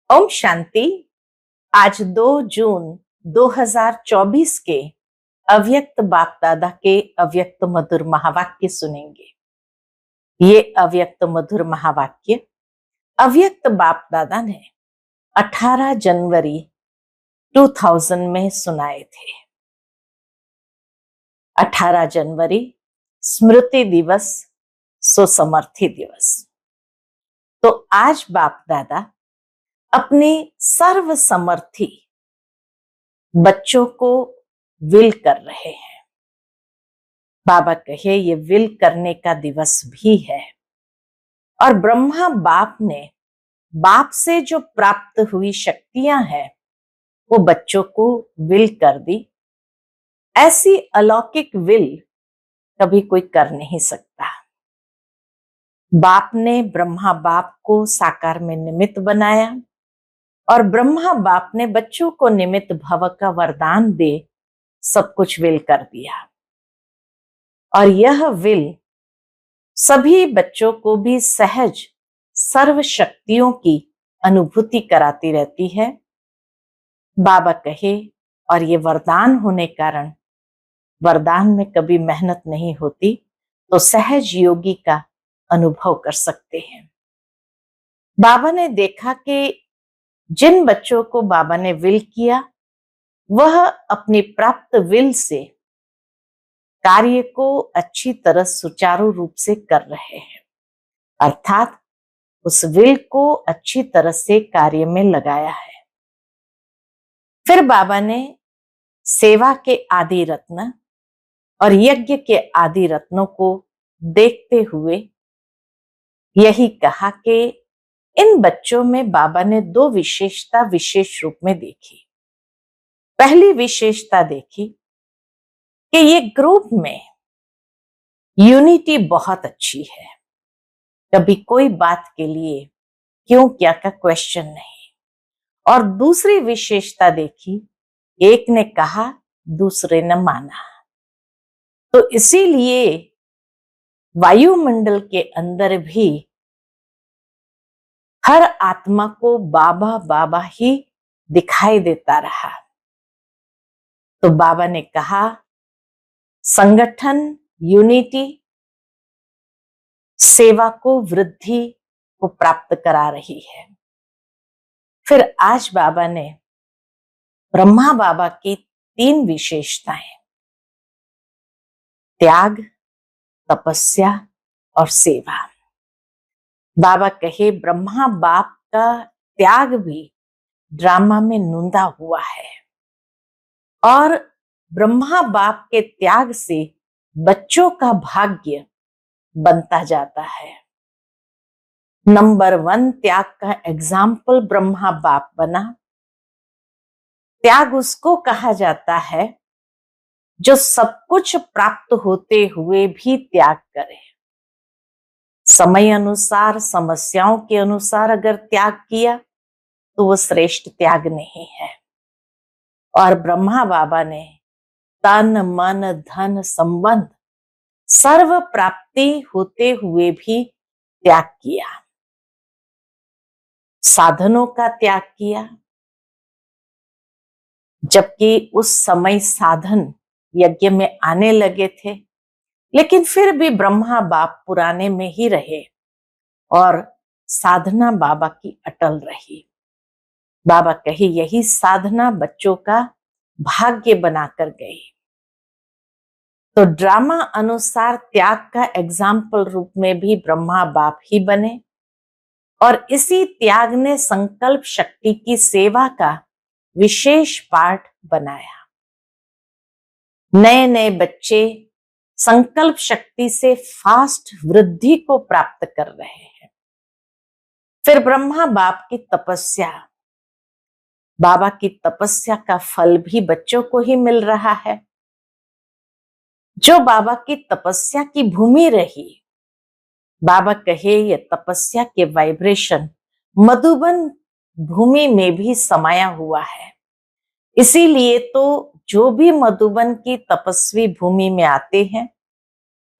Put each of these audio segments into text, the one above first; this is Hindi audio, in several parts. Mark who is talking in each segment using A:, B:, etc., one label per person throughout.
A: ओम शांति। आज 2 जून 2024 के अव्यक्त बाप दादा के अव्यक्त मधुर महावाक्य सुनेंगे। ये अव्यक्त मधुर महावाक्य अव्यक्त बाप दादा ने 18 जनवरी 2000 में सुनाए थे। 18 जनवरी स्मृति दिवस, सुसमर्थी दिवस। तो आज बाप दादा अपने सर्वसमर्थी बच्चों को विल कर रहे हैं। बाबा कहे ये विल करने का दिवस भी है। और ब्रह्मा बाप ने बाप से जो प्राप्त हुई शक्तियां हैं वो बच्चों को विल कर दी। ऐसी अलौकिक विल कभी कोई कर नहीं सकता। बाप ने ब्रह्मा बाप को साकार में निमित्त बनाया और ब्रह्मा बाप ने बच्चों को निमित्त भव का वरदान दे सब कुछ विल कर दिया। और यह विल सभी बच्चों को भी सहज सर्व शक्तियों की अनुभूति कराती रहती है। बाबा कहे और ये वरदान होने कारण वरदान में कभी मेहनत नहीं होती, तो सहज योगी का अनुभव कर सकते हैं। बाबा ने देखा कि जिन बच्चों को बाबा ने विल किया वह अपनी प्राप्त विल से कार्य को अच्छी तरह सुचारू रूप से कर रहे हैं, अर्थात उस विल को अच्छी तरह से कार्य में लगाया है। फिर बाबा ने सेवा के आदि रत्न और यज्ञ के आदि रत्नों को देखते हुए यही कहा कि इन बच्चों में बाबा ने 2 विशेषता विशेष रूप में देखी। पहली विशेषता देखी कि ये ग्रुप में यूनिटी बहुत अच्छी है, कभी कोई बात के लिए क्यों क्या का क्वेश्चन नहीं। और दूसरी विशेषता देखी, एक ने कहा दूसरे ने माना। तो इसीलिए वायुमंडल के अंदर भी हर आत्मा को बाबा बाबा ही दिखाई देता रहा। तो बाबा ने कहा संगठन यूनिटी सेवा को वृद्धि को प्राप्त करा रही है। फिर आज बाबा ने ब्रह्मा बाबा की 3 विशेषताएं, त्याग, तपस्या और सेवा। बाबा कहे ब्रह्मा बाप का त्याग भी ड्रामा में नूंदा हुआ है और ब्रह्मा बाप के त्याग से बच्चों का भाग्य बनता जाता है। नंबर 1 त्याग का एग्जाम्पल ब्रह्मा बाप बना। त्याग उसको कहा जाता है जो सब कुछ प्राप्त होते हुए भी त्याग करे। समय अनुसार, समस्याओं के अनुसार अगर त्याग किया तो वो श्रेष्ठ त्याग नहीं है। और ब्रह्मा बाबा ने तन मन धन संबंध सर्व प्राप्ति होते हुए भी त्याग किया, साधनों का त्याग किया। जबकि उस समय साधन यज्ञ में आने लगे थे, लेकिन फिर भी ब्रह्मा बाप पुराने में ही रहे और साधना बाबा की अटल रही। बाबा कहे यही साधना बच्चों का भाग्य बनाकर गई। तो ड्रामा अनुसार त्याग का एग्जाम्पल रूप में भी ब्रह्मा बाप ही बने और इसी त्याग ने संकल्प शक्ति की सेवा का विशेष पार्ट बनाया। नए नए बच्चे संकल्प शक्ति से फास्ट वृद्धि को प्राप्त कर रहे हैं। फिर ब्रह्मा बाप की तपस्या, बाबा की तपस्या का फल भी बच्चों को ही मिल रहा है। जो बाबा की तपस्या की भूमि रही, बाबा कहे ये तपस्या के वाइब्रेशन मधुबन भूमि में भी समाया हुआ है। इसीलिए तो जो भी मधुबन की तपस्वी भूमि में आते हैं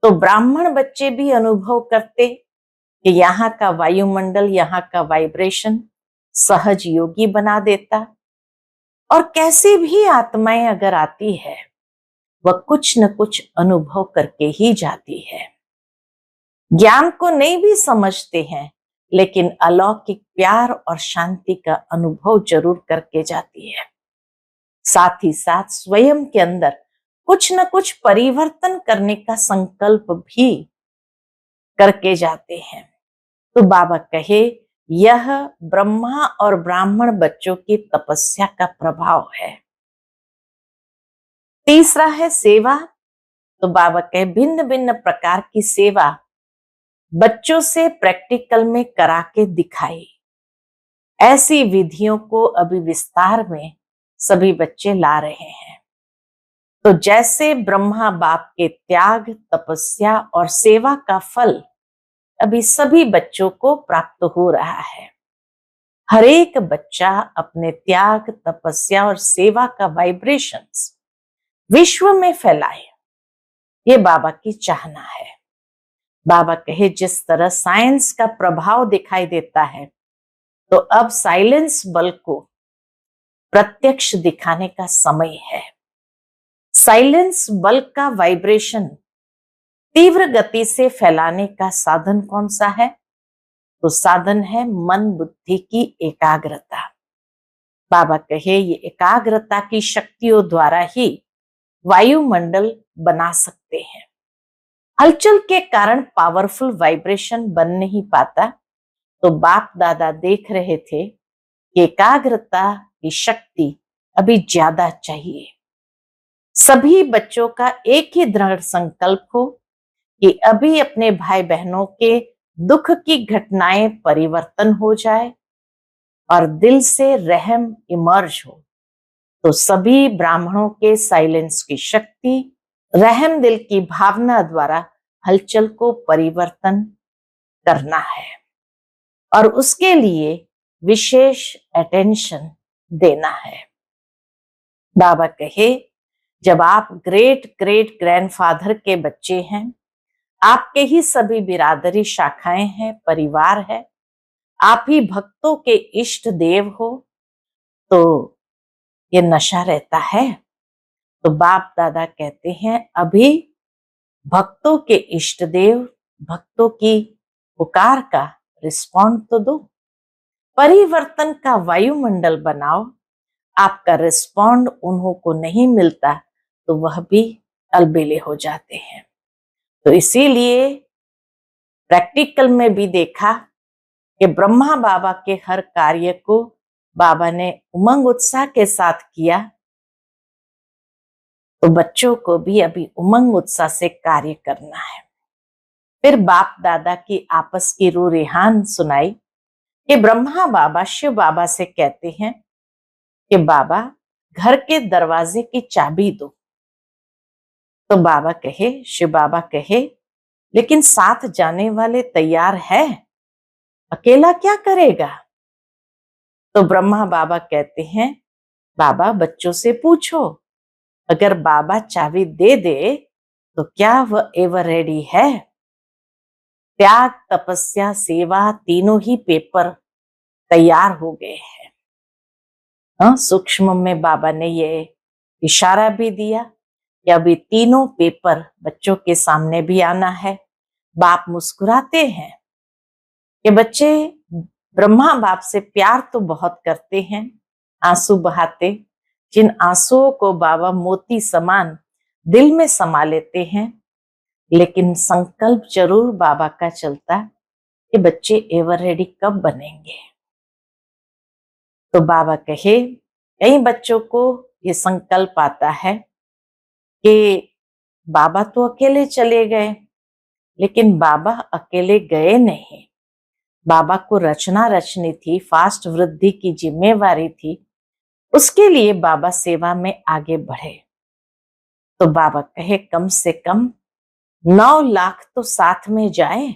A: तो ब्राह्मण बच्चे भी अनुभव करते कि यहाँ का वायुमंडल, यहाँ का वाइब्रेशन सहज योगी बना देता। और कैसी भी आत्माएं अगर आती है, वह कुछ न कुछ अनुभव करके ही जाती है। ज्ञान को नहीं भी समझते हैं, लेकिन अलौकिक प्यार और शांति का अनुभव जरूर करके जाती है। साथ ही साथ स्वयं के अंदर कुछ न कुछ परिवर्तन करने का संकल्प भी करके जाते हैं। तो बाबा कहे, यह ब्रह्मा और ब्राह्मण बच्चों की तपस्या का प्रभाव है। तीसरा है सेवा। तो बाबा कहे, भिन्न भिन्न प्रकार की सेवा बच्चों से प्रैक्टिकल में करा के दिखाई। ऐसी विधियों को अभी विस्तार में सभी बच्चे ला रहे हैं। तो जैसे ब्रह्मा बाप के त्याग, तपस्या और सेवा का फल अभी सभी बच्चों को प्राप्त हो रहा है। हर एक बच्चा अपने त्याग, तपस्या और सेवा का वाइब्रेशंस विश्व में फैलाए, ये बाबा की चाहना है। बाबा कहे, जिस तरह साइंस का प्रभाव दिखाई देता है, तो अब साइलेंस बल को प्रत्यक्ष दिखाने का समय है। साइलेंस बल का वाइब्रेशन तीव्र गति से फैलाने का साधन कौन सा है? तो साधन है मन बुद्धि की एकाग्रता। बाबा कहे, ये एकाग्रता की शक्तियों द्वारा ही वायुमंडल बना सकते हैं। हलचल के कारण पावरफुल वाइब्रेशन बन नहीं पाता। तो बाप दादा देख रहे थे कि एकाग्रता की शक्ति अभी ज्यादा चाहिए। सभी बच्चों का एक ही दृढ़ संकल्प हो कि अभी अपने भाई बहनों के दुख की घटनाएं परिवर्तन हो जाए और दिल से रहम इमर्ज हो। तो सभी ब्राह्मणों के साइलेंस की शक्ति, रहम दिल की भावना द्वारा हलचल को परिवर्तन करना है और उसके लिए विशेष अटेंशन देना है। बाबा कहे, जब आप ग्रेट ग्रेट ग्रैंडफादर के बच्चे हैं, आपके ही सभी बिरादरी शाखाएं हैं, परिवार है, आप ही भक्तों के इष्ट देव हो, तो ये नशा रहता है। तो बाप दादा कहते हैं, अभी भक्तों के इष्ट देव, भक्तों की पुकार का रिस्पॉन्ड तो दो, परिवर्तन का वायुमंडल बनाओ। आपका रिस्पॉन्ड उन्हों को नहीं मिलता तो वह भी अलबेले हो जाते हैं। तो इसीलिए प्रैक्टिकल में भी देखा कि ब्रह्मा बाबा के हर कार्य को बाबा ने उमंग उत्साह के साथ किया, तो बच्चों को भी अभी उमंग उत्साह से कार्य करना है। फिर बाप दादा की आपस की रूह रेहान सुनाई कि ब्रह्मा बाबा शिव बाबा से कहते हैं कि बाबा, घर के दरवाजे की चाबी दो। तो बाबा कहे, शिव बाबा कहे, लेकिन साथ जाने वाले तैयार है, अकेला क्या करेगा? तो ब्रह्मा बाबा कहते हैं, बाबा बच्चों से पूछो, अगर बाबा चाबी दे दे तो क्या वह एवर रेडी है? त्याग, तपस्या, सेवा तीनों ही पेपर तैयार हो गए हैं। सूक्ष्म में बाबा ने ये इशारा भी दिया कि अभी तीनों पेपर बच्चों के सामने भी आना है। बाप मुस्कुराते हैं कि बच्चे ब्रह्मा बाप से प्यार तो बहुत करते हैं, आंसू बहाते, जिन आंसुओं को बाबा मोती समान दिल में समा लेते हैं, लेकिन संकल्प जरूर बाबा का चलता कि बच्चे एवर रेडी कब बनेंगे। तो बाबा कहे, कई बच्चों को ये संकल्प आता है कि बाबा तो अकेले चले गए, लेकिन बाबा अकेले गए नहीं। बाबा को रचना रचनी थी, फास्ट वृद्धि की जिम्मेवारी थी, उसके लिए बाबा सेवा में आगे बढ़े। तो बाबा कहे, कम से कम 9 लाख तो साथ में जाए।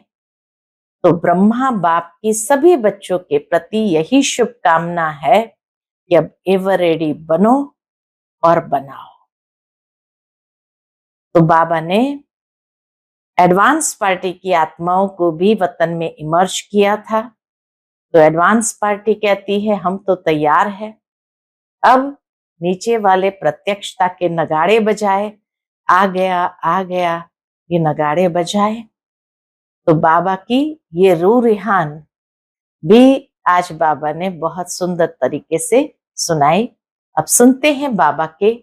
A: तो ब्रह्मा बाप की सभी बच्चों के प्रति यही शुभकामना है कि अब एवर रेडी बनो और बनाओ। तो बाबा ने एडवांस पार्टी की आत्माओं को भी वतन में इमर्ज किया था। तो एडवांस पार्टी कहती है हम तो तैयार है। अब नीचे वाले प्रत्यक्षता के नगाड़े बजाए, आ गया ये नगाड़े बजाए। तो बाबा की ये रूह रिहान भी आज बाबा ने बहुत सुंदर तरीके से सुनाई। अब सुनते हैं बाबा के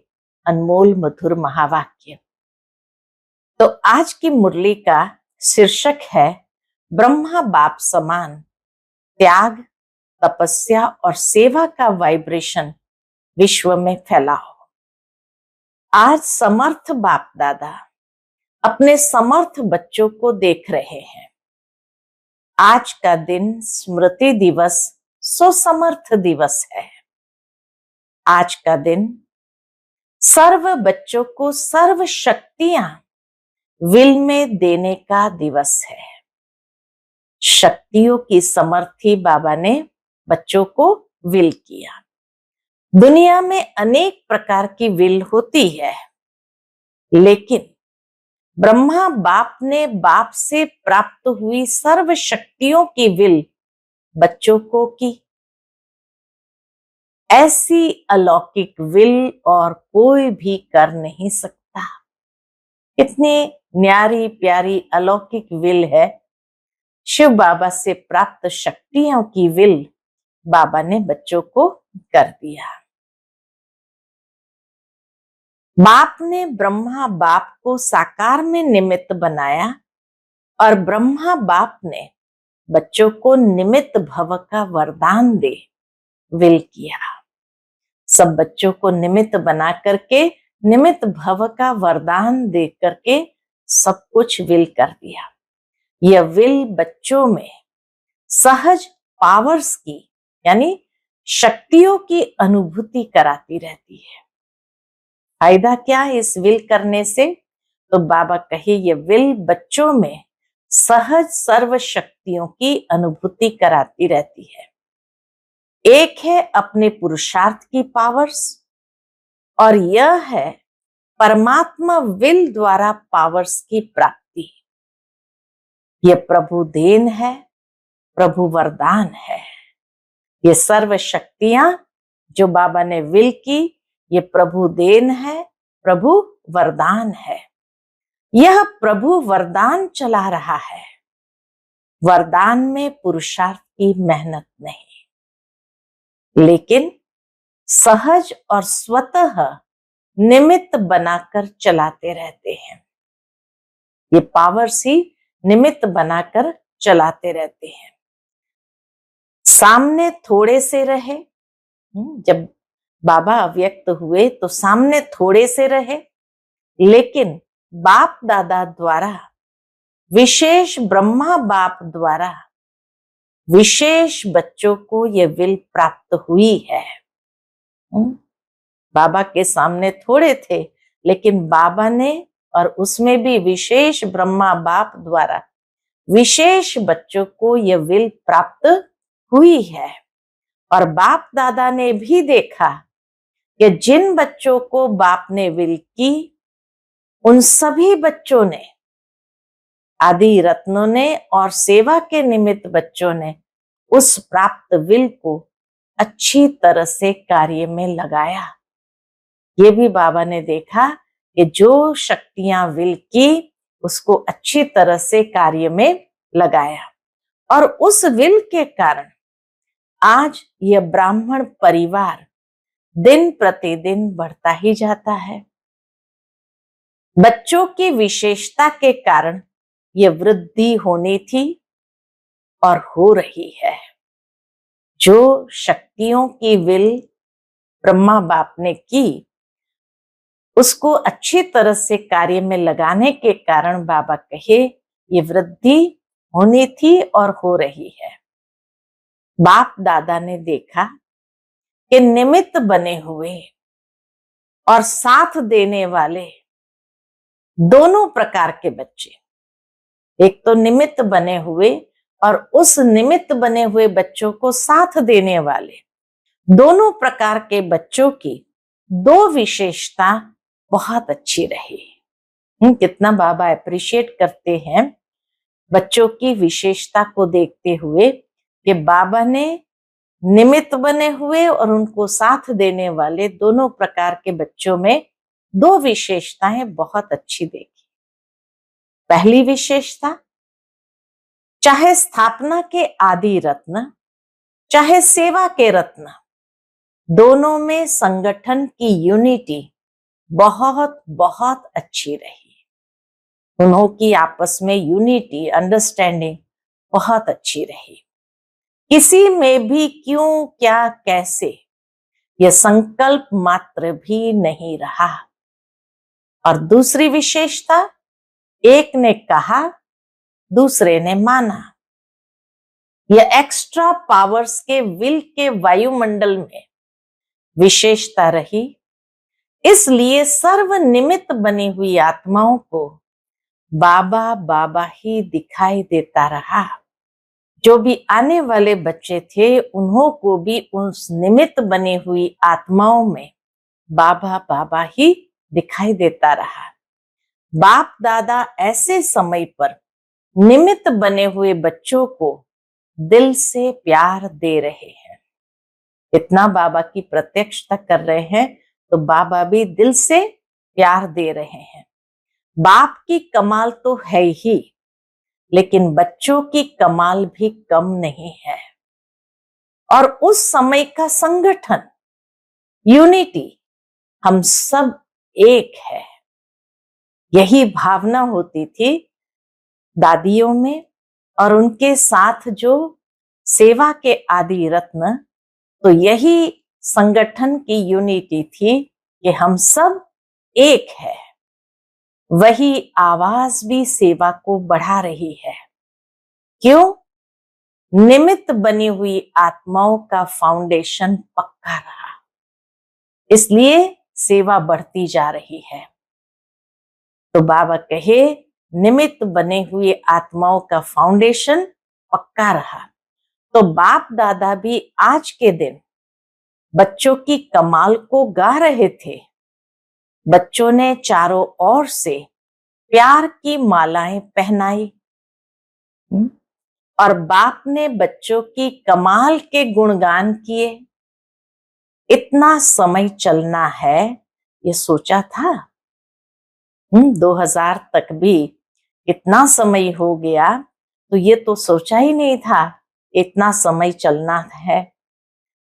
A: अनमोल मधुर महावाक्य। तो आज की मुरली का शीर्षक है ब्रह्मा बाप समान, त्याग, तपस्या और सेवा का वाइब्रेशन विश्व में फैलाओ। आज समर्थ बाप दादा अपने समर्थ बच्चों को देख रहे हैं। आज का दिन स्मृति दिवस सुसमर्थ दिवस है। आज का दिन सर्व बच्चों को सर्व शक्तियां विल में देने का दिवस है। शक्तियों की समर्थी बाबा ने बच्चों को विल किया। दुनिया में अनेक प्रकार की विल होती है, लेकिन ब्रह्मा बाप ने बाप से प्राप्त हुई सर्व शक्तियों की विल बच्चों को की। ऐसी अलौकिक विल और कोई भी कर नहीं सकता। कितनी न्यारी प्यारी अलौकिक विल है। शिव बाबा से प्राप्त शक्तियों की विल बाबा ने बच्चों को कर दिया। बाप ने ब्रह्मा बाप को साकार में निमित्त बनाया और ब्रह्मा बाप ने बच्चों को निमित्त भव का वरदान दे विल किया। सब बच्चों को निमित्त बना करके निमित्त भव का वरदान दे करके सब कुछ विल कर दिया। यह विल बच्चों में सहज पावर्स की यानी शक्तियों की अनुभूति कराती रहती है। फायदा क्या है इस विल करने से? तो बाबा कहे ये विल बच्चों में सहज सर्व शक्तियों की अनुभूति कराती रहती है। एक है अपने पुरुषार्थ की पावर्स और यह है परमात्मा विल द्वारा पावर्स की प्राप्ति। यह प्रभु देन है, प्रभु वरदान है। ये सर्व शक्तियां जो बाबा ने विल की, ये प्रभु देन है, प्रभु वरदान है। यह प्रभु वरदान चला रहा है। वरदान में पुरुषार्थ की मेहनत नहीं, लेकिन सहज और स्वतः निमित्त बनाकर चलाते रहते हैं। ये पावर्स ही निमित्त बनाकर चलाते रहते हैं। सामने थोड़े से रहे, जब बाबा अव्यक्त हुए तो सामने थोड़े से रहे, लेकिन बाप दादा द्वारा विशेष ब्रह्मा बाप द्वारा विशेष बच्चों को ये विल प्राप्त हुई है। बाबा के सामने थोड़े थे, लेकिन बाबा ने और उसमें भी विशेष ब्रह्मा बाप द्वारा विशेष बच्चों को यह विल प्राप्त हुई है। और बाप दादा ने भी देखा कि जिन बच्चों को बाप ने विल की, उन सभी बच्चों ने, आदि रत्नों ने और सेवा के निमित्त बच्चों ने उस प्राप्त विल को अच्छी तरह से कार्य में लगाया। ये भी बाबा ने देखा कि जो शक्तियां विल की उसको अच्छी तरह से कार्य में लगाया, और उस विल के कारण आज यह ब्राह्मण परिवार दिन प्रतिदिन बढ़ता ही जाता है। बच्चों की विशेषता के कारण यह वृद्धि होनी थी और हो रही है। जो शक्तियों की विल ब्रह्मा बाप ने की, उसको अच्छी तरह से कार्य में लगाने के कारण बाबा कहे ये वृद्धि होनी थी और हो रही है। बाप दादा ने देखा कि निमित्त बने हुए और साथ देने वाले दोनों प्रकार के बच्चे, एक तो निमित्त बने हुए और उस निमित्त बने हुए बच्चों को साथ देने वाले, दोनों प्रकार के बच्चों की दो विशेषता बहुत अच्छी रही। कितना बाबा अप्रिशिएट करते हैं बच्चों की विशेषता को देखते हुए कि बाबा ने निमित्त बने हुए और उनको साथ देने वाले दोनों प्रकार के बच्चों में दो विशेषताएं बहुत अच्छी देखी। पहली विशेषता, चाहे स्थापना के आदि रत्न, चाहे सेवा के रत्न, दोनों में संगठन की यूनिटी बहुत बहुत अच्छी रही। उन्हों की आपस में यूनिटी, अंडरस्टैंडिंग बहुत अच्छी रही। किसी में भी क्यों, क्या, कैसे, यह संकल्प मात्र भी नहीं रहा। और दूसरी विशेषता, एक ने कहा, दूसरे ने माना। यह एक्स्ट्रा पावर्स के विल के वायुमंडल में विशेषता रही। इसलिए सर्वनिमित्त बनी हुई आत्माओं को बाबा बाबा ही दिखाई देता रहा। जो भी आने वाले बच्चे थे, उन्हों को भी उस निमित्त बनी हुई आत्माओं में बाबा बाबा ही दिखाई देता रहा। बाप दादा ऐसे समय पर निमित्त बने हुए बच्चों को दिल से प्यार दे रहे हैं। इतना बाबा की प्रत्यक्षता कर रहे हैं तो बाबा भी दिल से प्यार दे रहे हैं। बाप की कमाल तो है ही, लेकिन बच्चों की कमाल भी कम नहीं है। और उस समय का संगठन, यूनिटी, हम सब एक है, यही भावना होती थी दादियों में। और उनके साथ जो सेवा के आदि रत्न, तो यही संगठन की यूनिटी थी कि हम सब एक है। वही आवाज भी सेवा को बढ़ा रही है। क्यों? निमित्त बनी हुई आत्माओं का फाउंडेशन पक्का रहा, इसलिए सेवा बढ़ती जा रही है। तो बाबा कहे, निमित्त बने हुए आत्माओं का फाउंडेशन पक्का रहा। तो बाप दादा भी आज के दिन बच्चों की कमाल को गा रहे थे। बच्चों ने चारों ओर से प्यार की मालाएं पहनाई और बाप ने बच्चों की कमाल के गुणगान किए। इतना समय चलना है, ये सोचा था? 2000 तक भी इतना समय हो गया, तो ये तो सोचा ही नहीं था इतना समय चलना है।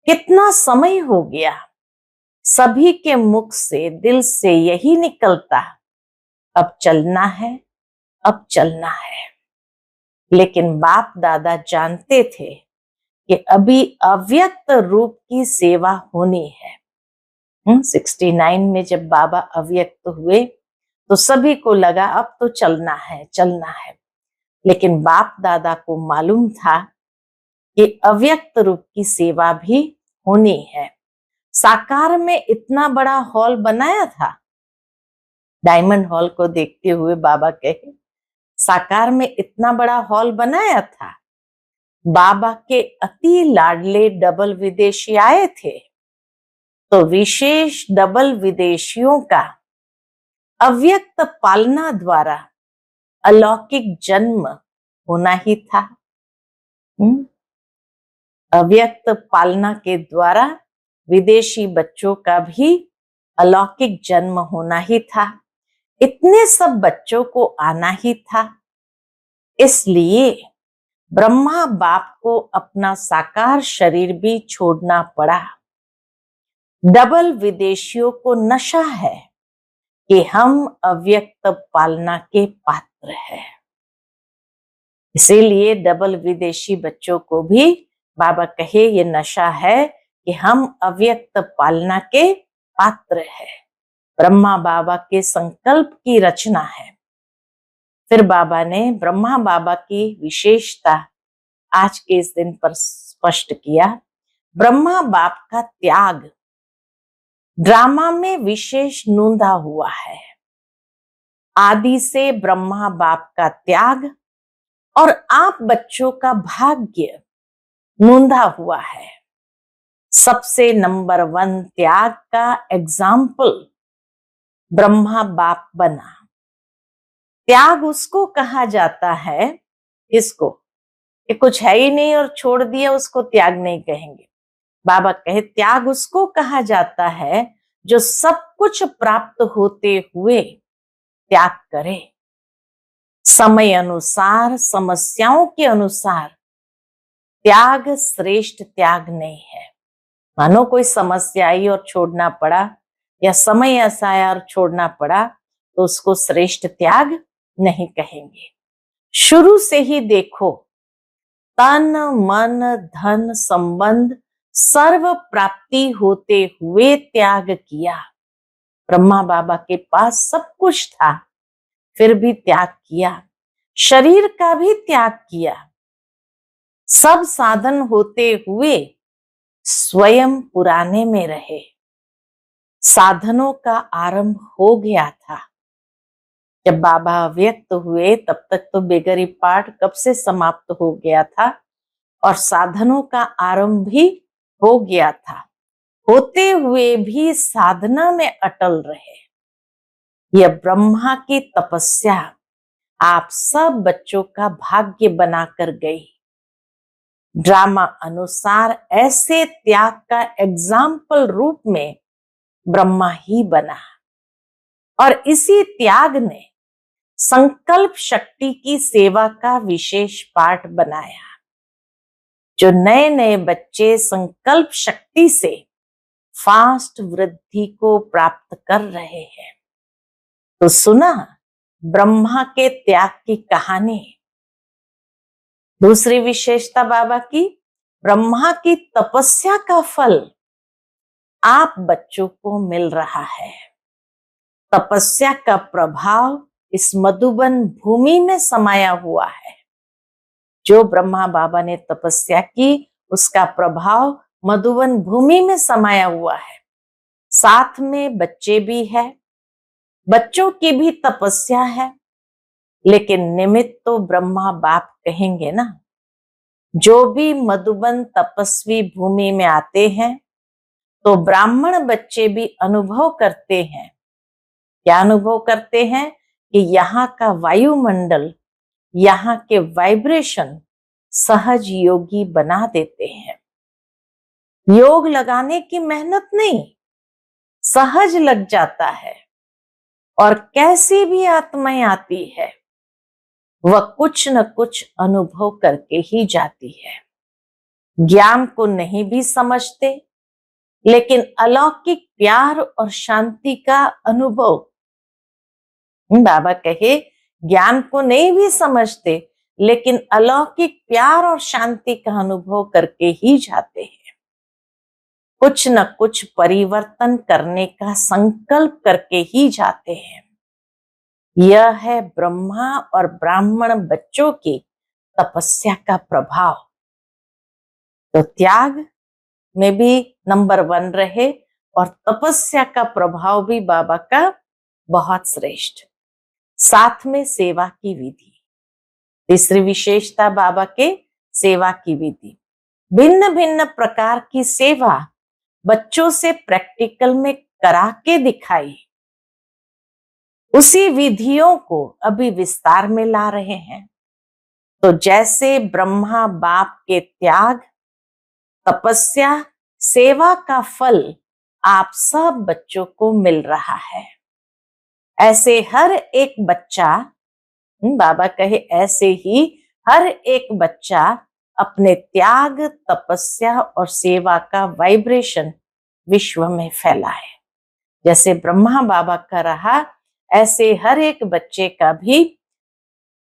A: कितना समय हो गया, सभी के मुख से, दिल से यही निकलता, अब चलना है, अब चलना है। लेकिन बाप दादा जानते थे कि अभी अव्यक्त रूप की सेवा होनी है। 69 में जब बाबा अव्यक्त हुए तो सभी को लगा अब तो चलना है, चलना है। लेकिन बाप दादा को मालूम था कि अव्यक्त रूप की सेवा भी होनी है। साकार में इतना बड़ा हॉल बनाया था, डायमंड हॉल को देखते हुए बाबा कहे, साकार में इतना बड़ा हॉल बनाया था। बाबा के अति लाडले डबल विदेशी आए थे, तो विशेष डबल विदेशियों का अव्यक्त पालना द्वारा अलौकिक जन्म होना ही था। अव्यक्त पालना के द्वारा विदेशी बच्चों का भी अलौकिक जन्म होना ही था। इतने सब बच्चों को आना ही था। इसलिए ब्रह्मा बाप को अपना साकार शरीर भी छोड़ना पड़ा। डबल विदेशियों को नशा है कि हम अव्यक्त पालना के पात्र हैं। इसीलिए डबल विदेशी बच्चों को भी बाबा कहे, ये नशा है कि हम अव्यक्त पालना के पात्र हैं। ब्रह्मा बाबा के संकल्प की रचना है। फिर बाबा ने ब्रह्मा बाबा की विशेषता आज के इस दिन पर स्पष्ट किया। ब्रह्मा बाप का त्याग ड्रामा में विशेष नूंदा हुआ है। आदि से ब्रह्मा बाप का त्याग और आप बच्चों का भाग्य नूंदा हुआ है। सबसे नंबर 1 त्याग का एग्जाम्पल ब्रह्मा बाप बना। त्याग उसको कहा जाता है, इसको कि कुछ है ही नहीं और छोड़ दिया, उसको त्याग नहीं कहेंगे। बाबा कहे त्याग उसको कहा जाता है जो सब कुछ प्राप्त होते हुए त्याग करे। समय अनुसार, समस्याओं के अनुसार त्याग श्रेष्ठ त्याग नहीं है। मानो कोई समस्या आई और छोड़ना पड़ा, या समय ऐसा आया और छोड़ना पड़ा, तो उसको श्रेष्ठ त्याग नहीं कहेंगे। शुरू से ही देखो, तन मन धन संबंध सर्व प्राप्ति होते हुए त्याग किया। ब्रह्मा बाबा के पास सब कुछ था, फिर भी त्याग किया। शरीर का भी त्याग किया। सब साधन होते हुए स्वयं पुराने में रहे। साधनों का आरंभ हो गया था। जब बाबा व्यक्त हुए तब तक तो बेगरी पाठ कब से समाप्त हो गया था और साधनों का आरंभ भी हो गया था। होते हुए भी साधना में अटल रहे। यह ब्रह्मा की तपस्या आप सब बच्चों का भाग्य बनाकर गई। ड्रामा अनुसार ऐसे त्याग का एग्जाम्पल रूप में ब्रह्मा ही बना, और इसी त्याग ने संकल्प शक्ति की सेवा का विशेष पाठ बनाया। जो नए नए बच्चे संकल्प शक्ति से फास्ट वृद्धि को प्राप्त कर रहे हैं, तो सुना ब्रह्मा के त्याग की कहानी। दूसरी विशेषता बाबा की, ब्रह्मा की तपस्या का फल आप बच्चों को मिल रहा है। तपस्या का प्रभाव इस मधुबन भूमि में समाया हुआ है। जो ब्रह्मा बाबा ने तपस्या की, उसका प्रभाव मधुबन भूमि में समाया हुआ है। साथ में बच्चे भी है, बच्चों की भी तपस्या है, लेकिन निमित्त तो ब्रह्मा बाप कहेंगे ना। जो भी मधुबन तपस्वी भूमि में आते हैं, तो ब्राह्मण बच्चे भी अनुभव करते हैं। क्या अनुभव करते हैं? कि यहाँ का वायुमंडल, यहाँ के वाइब्रेशन सहज योगी बना देते हैं। योग लगाने की मेहनत नहीं, सहज लग जाता है। और कैसी भी आत्माएं आती है, वह कुछ न कुछ अनुभव करके ही जाती है। ज्ञान को नहीं भी समझते, लेकिन अलौकिक प्यार और शांति का अनुभव। बाबा कहे ज्ञान को नहीं भी समझते, लेकिन अलौकिक प्यार और शांति का अनुभव करके ही जाते हैं। कुछ न कुछ परिवर्तन करने का संकल्प करके ही जाते हैं। यह है ब्रह्मा और ब्राह्मण बच्चों की तपस्या का प्रभाव। तो त्याग में भी नंबर 1 रहे, और तपस्या का प्रभाव भी बाबा का बहुत श्रेष्ठ। साथ में सेवा की विधि। तीसरी विशेषता बाबा के सेवा की विधि। भिन्न भिन्न प्रकार की सेवा बच्चों से प्रैक्टिकल में करा के दिखाई। उसी विधियों को अभी विस्तार में ला रहे हैं। तो जैसे ब्रह्मा बाप के त्याग, तपस्या, सेवा का फल आप सब बच्चों को मिल रहा है। ऐसे हर एक बच्चा, बाबा कहे ऐसे ही हर एक बच्चा अपने त्याग, तपस्या और सेवा का वाइब्रेशन विश्व में फैलाए। जैसे ब्रह्मा बाबा का रहा, ऐसे हर एक बच्चे का भी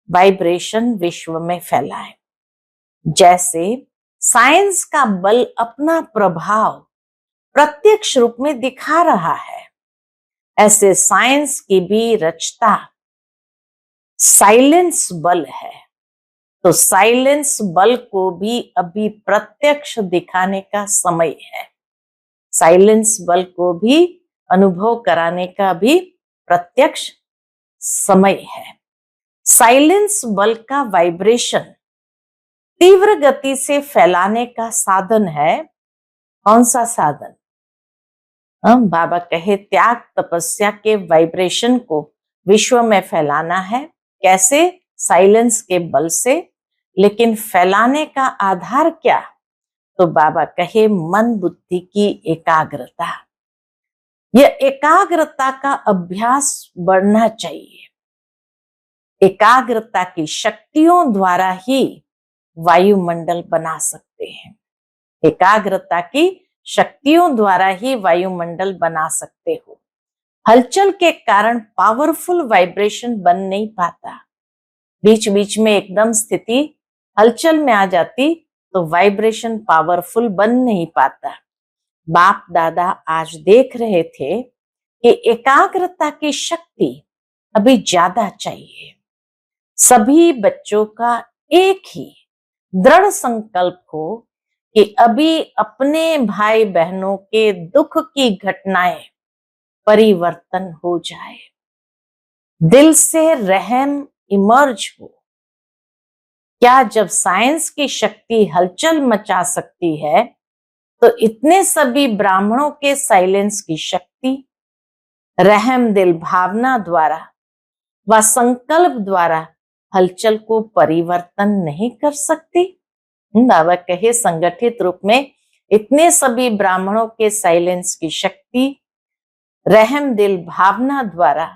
A: वाइब्रेशन विश्व में फैलाए। जैसे साइंस का बल अपना प्रभाव प्रत्यक्ष रूप में दिखा रहा है, ऐसे साइंस की भी रचता साइलेंस बल है। तो साइलेंस बल को भी अभी प्रत्यक्ष दिखाने का समय है। साइलेंस बल को भी अनुभव कराने का भी प्रत्यक्ष समय है। साइलेंस बल का वाइब्रेशन तीव्र गति से फैलाने का साधन है। कौन सा साधन? बाबा कहे त्याग, तपस्या के वाइब्रेशन को विश्व में फैलाना है। कैसे? साइलेंस के बल से। लेकिन फैलाने का आधार क्या? तो बाबा कहे मन बुद्धि की एकाग्रता। यह एकाग्रता का अभ्यास बढ़ना चाहिए। एकाग्रता की शक्तियों द्वारा ही वायुमंडल बना सकते हैं। एकाग्रता की शक्तियों द्वारा ही वायुमंडल बना सकते हो। हलचल के कारण पावरफुल वाइब्रेशन बन नहीं पाता। बीच बीच में एकदम स्थिति हलचल में आ जाती तो वाइब्रेशन पावरफुल बन नहीं पाता। बाप दादा आज देख रहे थे कि एकाग्रता की शक्ति अभी ज्यादा चाहिए। सभी बच्चों का एक ही दृढ़ संकल्प हो कि अभी अपने भाई बहनों के दुख की घटनाएं परिवर्तन हो जाए, दिल से रहम इमर्ज हो। क्या जब साइंस की शक्ति हलचल मचा सकती है तो इतने सभी ब्राह्मणों के साइलेंस की शक्ति रहम दिल भावना द्वारा व संकल्प द्वारा हलचल को परिवर्तन नहीं कर सकती? बाबा कहे संगठित रूप में इतने सभी ब्राह्मणों के साइलेंस की शक्ति रहम दिल भावना द्वारा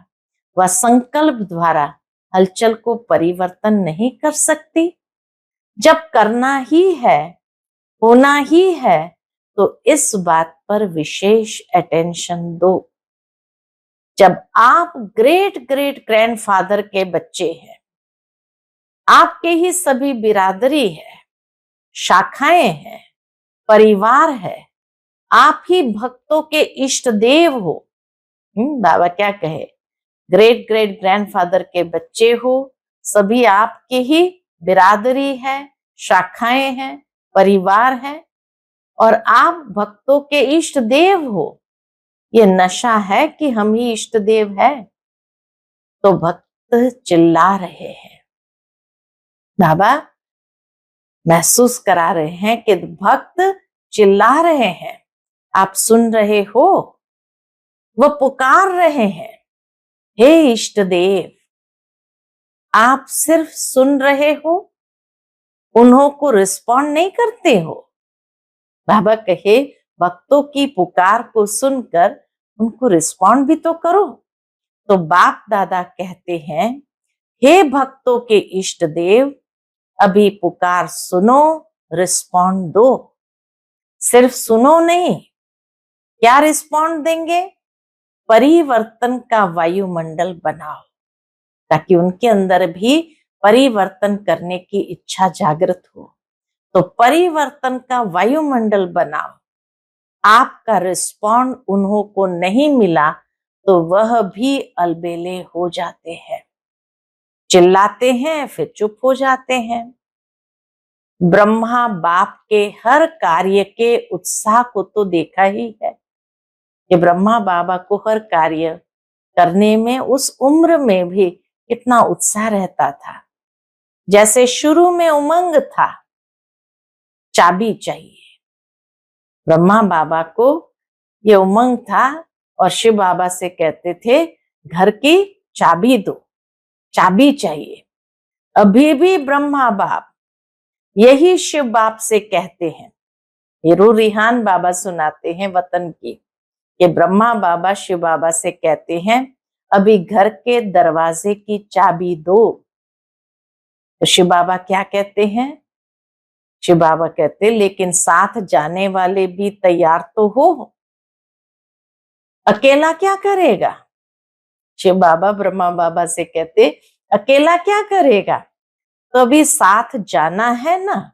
A: व संकल्प द्वारा हलचल को परिवर्तन नहीं कर सकती। जब करना ही है, होना ही है, तो इस बात पर विशेष अटेंशन दो। जब आप ग्रेट ग्रेट ग्रैंडफादर के बच्चे हैं, आपके ही सभी बिरादरी है, शाखाएं हैं, परिवार है, आप ही भक्तों के इष्ट देव हो। बाबा क्या कहे, ग्रेट ग्रेट ग्रैंडफादर के बच्चे हो, सभी आपके ही बिरादरी है, शाखाएं हैं, परिवार है और आप भक्तों के इष्ट देव हो। ये नशा है कि हम ही इष्ट देव है। तो भक्त चिल्ला रहे हैं, बाबा महसूस करा रहे हैं कि भक्त चिल्ला रहे हैं। आप सुन रहे हो, वो पुकार रहे हैं, हे इष्ट देव। आप सिर्फ सुन रहे हो, उन्हों को रिस्पॉन्ड नहीं करते हो। बाबा कहे भक्तों की पुकार को सुनकर उनको रिस्पॉन्ड भी तो करो। तो बाप दादा कहते हैं, हे भक्तों के इष्ट देव, अभी पुकार सुनो, रिस्पॉन्ड दो। सिर्फ सुनो नहीं, क्या रिस्पॉन्ड देंगे? परिवर्तन का वायुमंडल बनाओ, ताकि उनके अंदर भी परिवर्तन करने की इच्छा जागृत हो। तो परिवर्तन का वायुमंडल बनाओ। आपका रिस्पॉन्ड उन्हों को नहीं मिला तो वह भी अलबेले हो जाते हैं, चिल्लाते हैं, फिर चुप हो जाते हैं। ब्रह्मा बाप के हर कार्य के उत्साह को तो देखा ही है कि ब्रह्मा बाबा को हर कार्य करने में उस उम्र में भी कितना उत्साह रहता था। जैसे शुरू में उमंग था, चाबी चाहिए। ब्रह्मा बाबा को ये उमंग था और शिव बाबा से कहते थे, घर की चाबी दो, चाबी चाहिए। अभी भी ब्रह्मा बाप यही शिव बाप से कहते हैं। हीरू रिहान बाबा सुनाते हैं वतन की कि ब्रह्मा बाबा शिव बाबा से कहते हैं, अभी घर के दरवाजे की चाबी दो। तो शिव बाबा क्या कहते हैं? शिव बाबा कहते, लेकिन साथ जाने वाले भी तैयार तो हो, अकेला क्या करेगा? शिव बाबा ब्रह्मा बाबा से कहते, अकेला क्या करेगा? तो अभी साथ जाना है ना,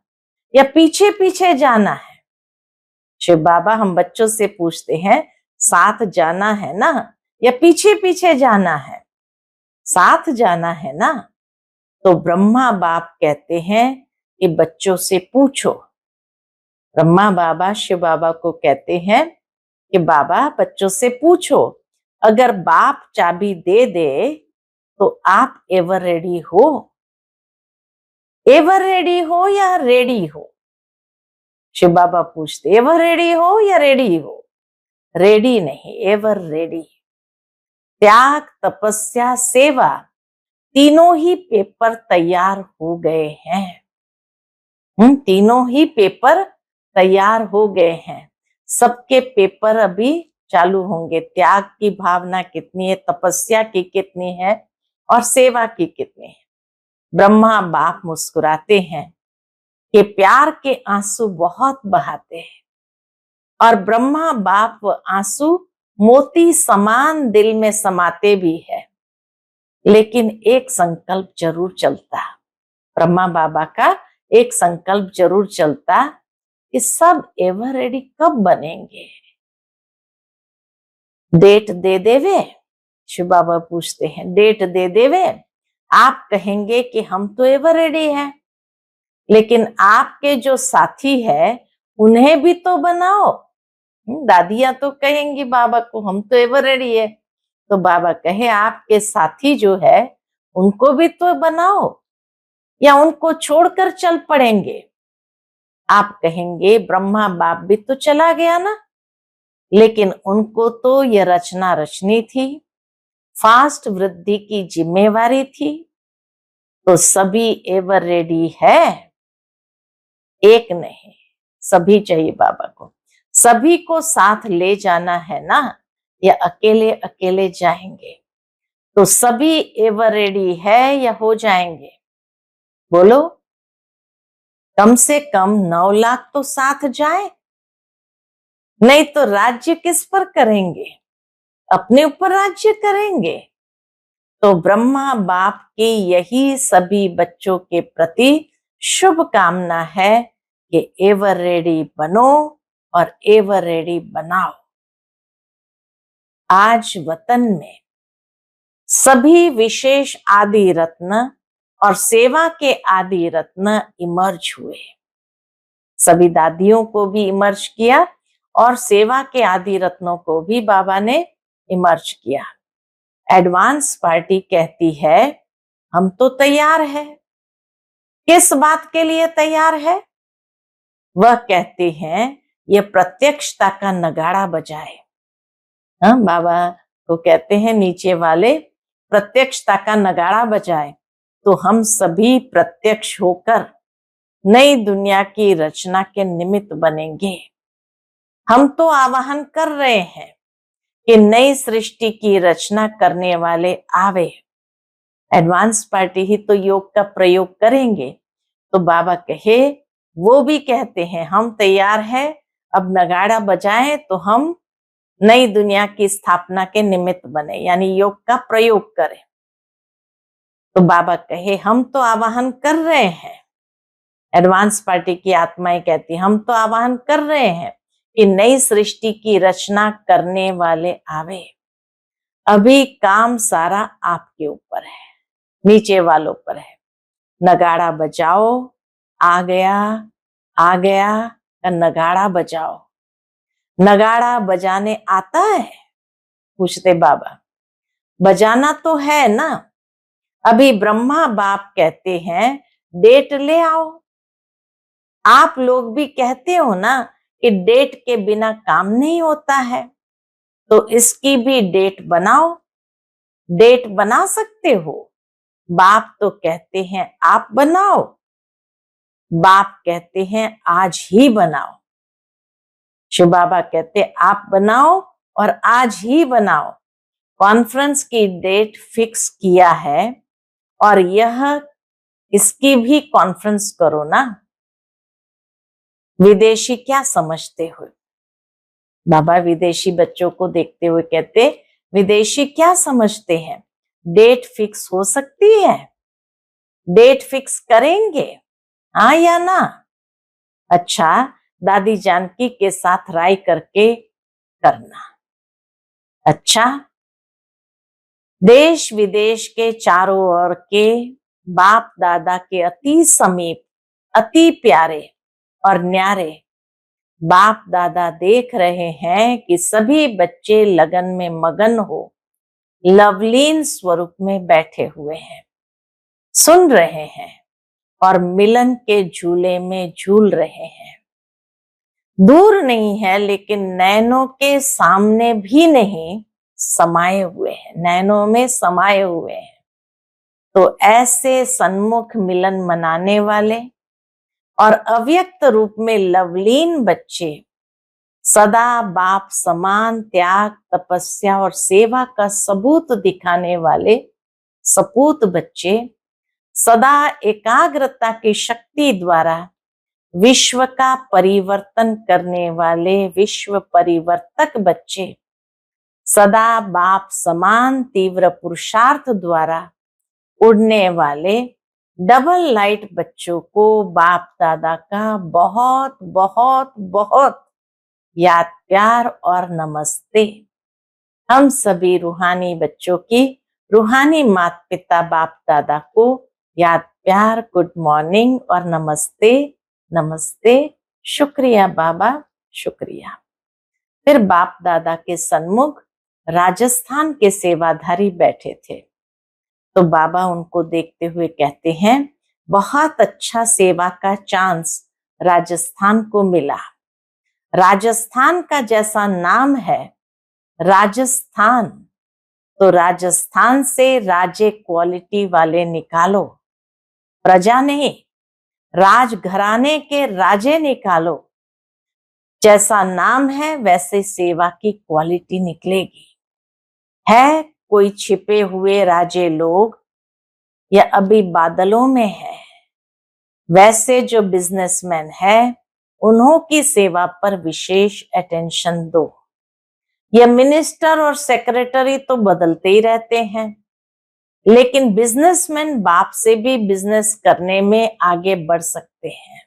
A: या पीछे पीछे जाना है? शिव बाबा हम बच्चों से पूछते हैं, साथ जाना है ना या पीछे पीछे जाना है? साथ जाना है ना। तो ब्रह्मा बाप कहते हैं कि बच्चों से पूछो। ब्रह्मा बाबा शिव बाबा को कहते हैं कि बाबा बच्चों से पूछो, अगर बाप चाबी दे दे तो आप एवर रेडी हो? एवर रेडी हो या रेडी हो? शिव बाबा पूछते, एवर रेडी हो या रेडी हो? रेडी नहीं, एवर रेडी। त्याग, तपस्या, सेवा, तीनों ही पेपर तैयार हो गए हैं। तीनों ही पेपर तैयार हो गए हैं। सबके पेपर अभी चालू होंगे। त्याग की भावना कितनी है, तपस्या की कितनी है और सेवा की कितनी है। ब्रह्मा बाप मुस्कुराते हैं कि प्यार के आंसू बहुत बहाते हैं, और ब्रह्मा बाप आंसू मोती समान दिल में समाते भी है। लेकिन एक संकल्प जरूर चलता, ब्रह्मा बाबा का एक संकल्प जरूर चलता कि सब एवर रेडी कब बनेंगे। डेट दे देवे, शिव बाबा पूछते हैं, डेट दे देवे, आप कहेंगे कि हम तो एवर रेडी हैं, लेकिन आपके जो साथी है उन्हें भी तो बनाओ। दादियां तो कहेंगी बाबा को हम तो एवर रेडी है, तो बाबा कहे आपके साथी जो है उनको भी तो बनाओ, या उनको छोड़कर चल पड़ेंगे। आप कहेंगे ब्रह्मा बाप भी तो चला गया ना, लेकिन उनको तो यह रचना रचनी थी, फास्ट वृद्धि की जिम्मेवारी थी, तो सभी एवर रेडी है। एक नहीं, सभी चाहिए बाबा को, सभी को साथ ले जाना है ना, या अकेले अकेले जाएंगे। तो सभी एवर रेडी है या हो जाएंगे, बोलो। कम से कम 9 लाख तो साथ जाए, नहीं तो राज्य किस पर करेंगे, अपने ऊपर राज्य करेंगे। तो ब्रह्मा बाप की यही सभी बच्चों के प्रति शुभ कामना है कि एवर रेडी बनो और एवर रेडी बनाओ। आज वतन में सभी विशेष आदि रत्न और सेवा के आदि रत्न इमर्ज हुए। सभी दादियों को भी इमर्ज किया और सेवा के आदि रत्नों को भी बाबा ने इमर्ज किया। एडवांस पार्टी कहती है हम तो तैयार है। किस बात के लिए तैयार है? वह कहते हैं ये प्रत्यक्षता का नगाड़ा बजाए। बाबा को कहते हैं नीचे वाले प्रत्यक्षता का नगाड़ा बजाए, तो हम सभी प्रत्यक्ष होकर नई दुनिया की रचना के निमित्त बनेंगे। हम तो आवाहन कर रहे हैं कि नई सृष्टि की रचना करने वाले आवे। एडवांस पार्टी ही तो योग का प्रयोग करेंगे। तो बाबा कहे, वो भी कहते हैं हम तैयार हैं, अब नगाड़ा बजाएं तो हम नई दुनिया की स्थापना के निमित्त बने, यानी योग का प्रयोग करें। तो बाबा कहे हम तो आवाहन कर रहे हैं। एडवांस पार्टी की आत्माएं कहती हम तो आवाहन कर रहे हैं कि नई सृष्टि की रचना करने वाले आवे। अभी काम सारा आपके ऊपर है, नीचे वालों पर है। नगाड़ा बजाओ, आ गया आ गया का नगाड़ा बजाओ। नगाड़ा बजाने आता है? पूछते बाबा। बजाना तो है ना। अभी ब्रह्मा बाप कहते हैं डेट ले आओ। आप लोग भी कहते हो ना कि डेट के बिना काम नहीं होता है, तो इसकी भी डेट बनाओ। डेट बना सकते हो? बाप तो कहते हैं आप बनाओ। बाप कहते हैं आज ही बनाओ। शिव बाबा कहते आप बनाओ और आज ही बनाओ। कॉन्फ्रेंस की डेट फिक्स किया है और यह इसकी भी कॉन्फ्रेंस करो ना। विदेशी क्या समझते हो? बाबा विदेशी बच्चों को देखते हुए कहते विदेशी क्या समझते हैं? डेट फिक्स हो सकती है? डेट फिक्स करेंगे, हाँ या ना? अच्छा, दादी जानकी के साथ राय करके करना। अच्छा, देश विदेश के चारों ओर के बाप दादा के अति समीप, अति प्यारे और न्यारे बाप दादा देख रहे हैं कि सभी बच्चे लगन में मगन हो लवलीन स्वरूप में बैठे हुए हैं, सुन रहे हैं और मिलन के झूले में झूल रहे हैं। दूर नहीं है लेकिन नैनों के सामने भी नहीं, समाये हुए हैं, नैनों में समाये हुए हैं। तो ऐसे सन्मुख मिलन मनाने वाले और अव्यक्त रूप में लवलीन बच्चे, सदा बाप समान त्याग, तपस्या और सेवा का सबूत दिखाने वाले सपूत बच्चे, सदा एकाग्रता की शक्ति द्वारा विश्व का परिवर्तन करने वाले विश्व परिवर्तक बच्चे, सदा बाप समान तीव्र पुरुषार्थ द्वारा उड़ने वाले डबल लाइट बच्चों को बाप दादा का बहुत बहुत बहुत याद प्यार और नमस्ते। हम सभी रूहानी बच्चों की रूहानी माता पिता बाप दादा को याद प्यार, गुड मॉर्निंग और नमस्ते नमस्ते। शुक्रिया बाबा, शुक्रिया। फिर बाप दादा के सन्मुख राजस्थान के सेवाधारी बैठे थे, तो बाबा उनको देखते हुए कहते हैं, बहुत अच्छा सेवा का चांस राजस्थान को मिला। राजस्थान का जैसा नाम है राजस्थान, तो राजस्थान से राजे क्वालिटी वाले निकालो, प्रजा नहीं, राजघराने के राजे निकालो। जैसा नाम है वैसे सेवा की क्वालिटी निकलेगी। है कोई छिपे हुए राजे लोग या अभी बादलों में है, वैसे जो बिजनेसमैन है उन्हों की सेवा पर विशेष अटेंशन दो। ये मिनिस्टर और सेक्रेटरी तो बदलते ही रहते हैं, लेकिन बिजनेसमैन बाप से भी बिजनेस करने में आगे बढ़ सकते हैं,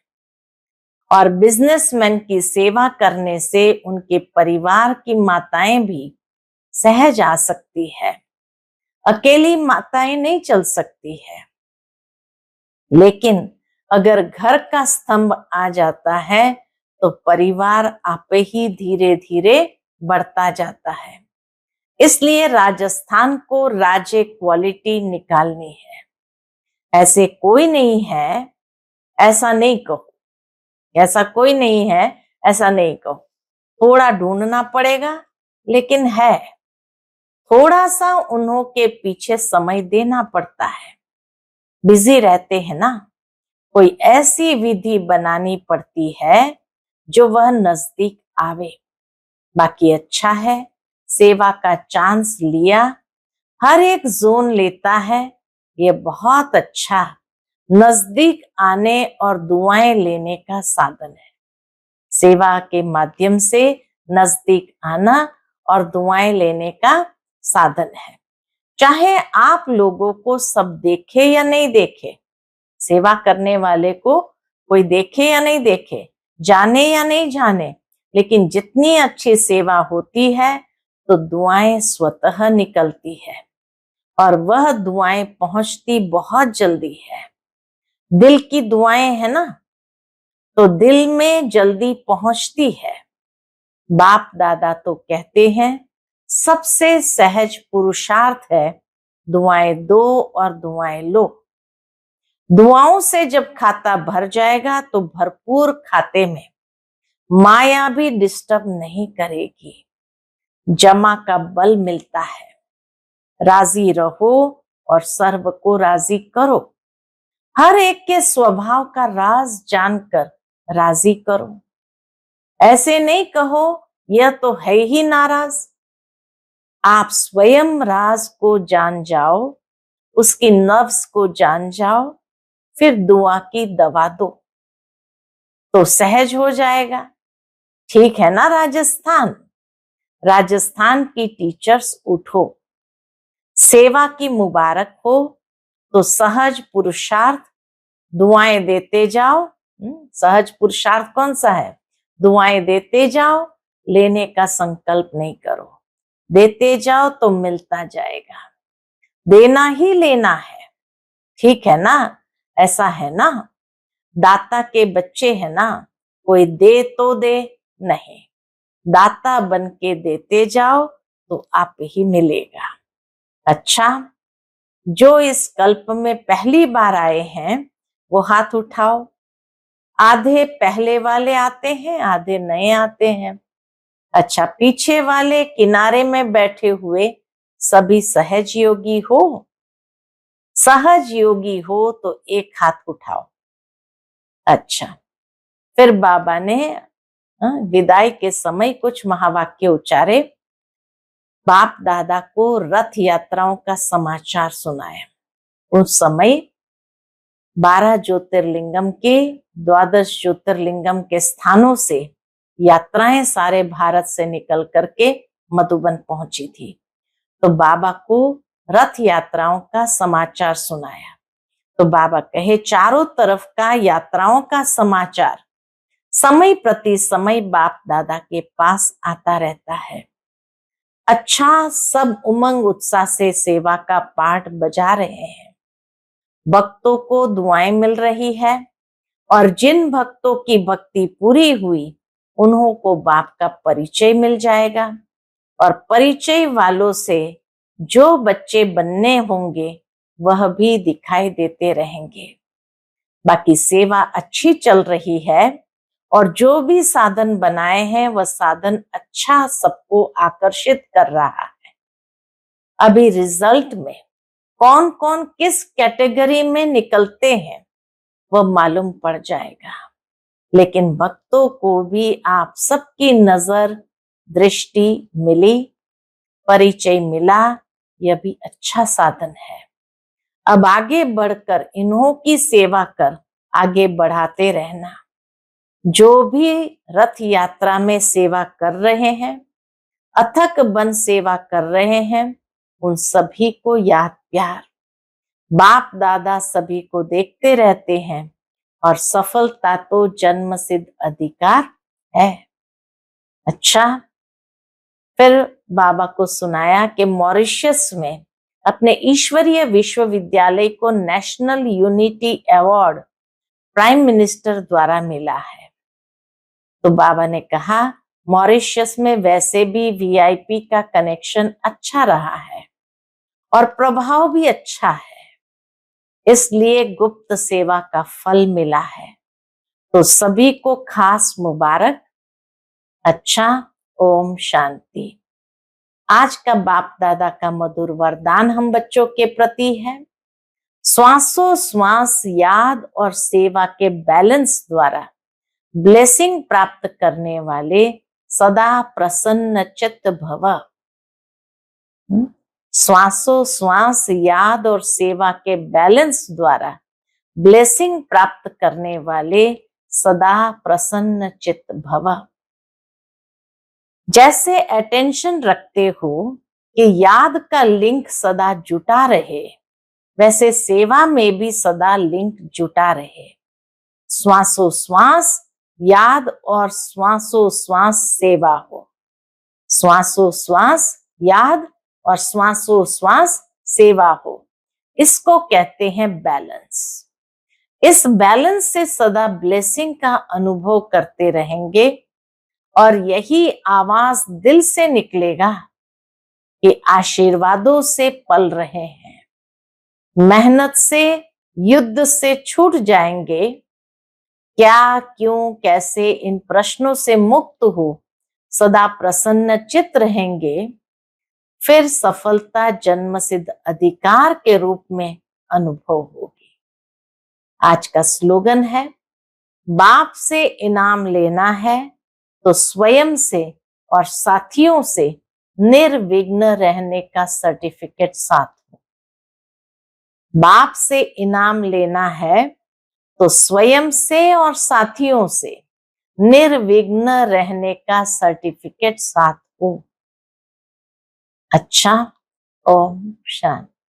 A: और बिजनेसमैन की सेवा करने से उनके परिवार की माताएं भी सहज आ सकती है। अकेली माताएं नहीं चल सकती है, लेकिन अगर घर का स्तंभ आ जाता है तो परिवार आपे ही धीरे धीरे बढ़ता जाता है। इसलिए राजस्थान को राजे क्वालिटी निकालनी है। ऐसे कोई नहीं है, ऐसा नहीं कहो, ऐसा कोई नहीं है, ऐसा नहीं कहो। थोड़ा ढूंढना पड़ेगा, लेकिन है। थोड़ा सा उन्हों के पीछे समय देना पड़ता है, बिजी रहते हैं ना। कोई ऐसी विधि बनानी पड़ती है जो वह नजदीक आवे। बाकी अच्छा है, सेवा का चांस लिया, हर एक जोन लेता है, ये बहुत अच्छा नजदीक आने और दुआएं लेने का साधन है। सेवा के माध्यम से नजदीक आना और दुआएं लेने का साधन है। चाहे आप लोगों को सब देखे या नहीं देखे, सेवा करने वाले को कोई देखे या नहीं देखे, जाने या नहीं जाने, लेकिन जितनी अच्छी सेवा होती है तो दुआएं स्वतः निकलती है, और वह दुआएं पहुंचती बहुत जल्दी है। दिल की दुआएं है ना, तो दिल में जल्दी पहुंचती है। बाप दादा तो कहते हैं सबसे सहज पुरुषार्थ है दुआएं दो और दुआएं लो। दुआओं से जब खाता भर जाएगा तो भरपूर खाते में माया भी डिस्टर्ब नहीं करेगी, जमा का बल मिलता है। राजी रहो और सर्व को राजी करो। हर एक के स्वभाव का राज जानकर राजी करो। ऐसे नहीं कहो यह तो है ही नाराज। आप स्वयं राज को जान जाओ, उसकी नफ्स को जान जाओ, फिर दुआ की दवा दो तो सहज हो जाएगा। ठीक है ना राजस्थान? राजस्थान की टीचर्स उठो, सेवा की मुबारक हो तो सहज पुरुषार्थ दुआएं देते जाओ। सहज पुरुषार्थ कौन सा है? दुआएं देते जाओ, लेने का संकल्प नहीं करो। देते जाओ तो मिलता जाएगा, देना ही लेना है। ठीक है ना? ऐसा है ना? दाता के बच्चे है ना, कोई दे तो दे नहीं, दाता बन के देते जाओ तो आप ही मिलेगा। अच्छा, जो इस कल्प में पहली बार आए हैं वो हाथ उठाओ। आधे पहले वाले आते हैं, आधे नए आते हैं। अच्छा, पीछे वाले किनारे में बैठे हुए सभी सहज योगी हो? सहज योगी हो तो एक हाथ उठाओ। अच्छा, फिर बाबा ने विदाई के समय कुछ महावाक्य उच्चारे, बाप दादा को रथ यात्राओं का समाचार सुनाया। उस समय 12 ज्योतिर्लिंगम के 12 ज्योतिर्लिंगम के स्थानों से यात्राएं सारे भारत से निकल करके मधुबन पहुंची थी। तो बाबा को रथ यात्राओं का समाचार सुनाया। तो बाबा कहे, चारों तरफ का यात्राओं का समाचार समय प्रति समय बाप दादा के पास आता रहता है। अच्छा, सब उमंग उत्साह से सेवा का पाठ बजा रहे हैं, भक्तों को दुआएं मिल रही है, और जिन भक्तों की भक्ति पूरी हुई उन्हों को बाप का परिचय मिल जाएगा, और परिचय वालों से जो बच्चे बनने होंगे वह भी दिखाई देते रहेंगे। बाकी सेवा अच्छी चल रही है, और जो भी साधन बनाए हैं वह साधन अच्छा सबको आकर्षित कर रहा है। अभी रिजल्ट में कौन कौन किस कैटेगरी में निकलते हैं वह मालूम पड़ जाएगा, लेकिन भक्तों को भी आप सबकी नजर दृष्टि मिली, परिचय मिला, यह भी अच्छा साधन है। अब आगे बढ़कर इन्हों की सेवा कर आगे बढ़ाते रहना। जो भी रथ यात्रा में सेवा कर रहे हैं, अथक बन सेवा कर रहे हैं, उन सभी को याद प्यार। बाप दादा सभी को देखते रहते हैं, और सफलता तो जन्म सिद्ध अधिकार है। अच्छा, फिर बाबा को सुनाया कि मॉरिशस में अपने ईश्वरीय विश्वविद्यालय को national unity award prime minister द्वारा मिला है। तो बाबा ने कहा, मॉरिशस में वैसे भी वीआईपी का कनेक्शन अच्छा रहा है और प्रभाव भी अच्छा है, इसलिए गुप्त सेवा का फल मिला है। तो सभी को खास मुबारक। अच्छा, ओम शांति। आज का बाप दादा का मधुर वरदान हम बच्चों के प्रति है। श्वासों श्वास याद और सेवा के बैलेंस द्वारा ब्लेसिंग प्राप्त करने वाले सदा प्रसन्न चित्त भव। श्वासों श्वास याद और सेवा के बैलेंस द्वारा ब्लेसिंग प्राप्त करने वाले सदा प्रसन्न चित्त भव। जैसे अटेंशन रखते हो कि याद का लिंक सदा जुटा रहे, वैसे सेवा में भी सदा लिंक जुटा रहे। श्वासों श्वास याद और श्वासों श्वास सेवा हो। श्वासों श्वास याद और श्वासों श्वास सेवा हो, इसको कहते हैं बैलेंस। इस बैलेंस से सदा ब्लेसिंग का अनुभव करते रहेंगे, और यही आवाज दिल से निकलेगा कि आशीर्वादों से पल रहे हैं, मेहनत से युद्ध से छूट जाएंगे, क्या क्यों कैसे इन प्रश्नों से मुक्त हो सदा प्रसन्न चित्त रहेंगे, फिर सफलता जन्म सिद्ध अधिकार के रूप में अनुभव होगी। आज का स्लोगन है, बाप से इनाम लेना है तो स्वयं से और साथियों से निर्विघ्न रहने का सर्टिफिकेट साथ हो। बाप से इनाम लेना है तो स्वयं से और साथियों से निर्विघ्न रहने का सर्टिफिकेट साथ हो। अच्छा, ओम शांति।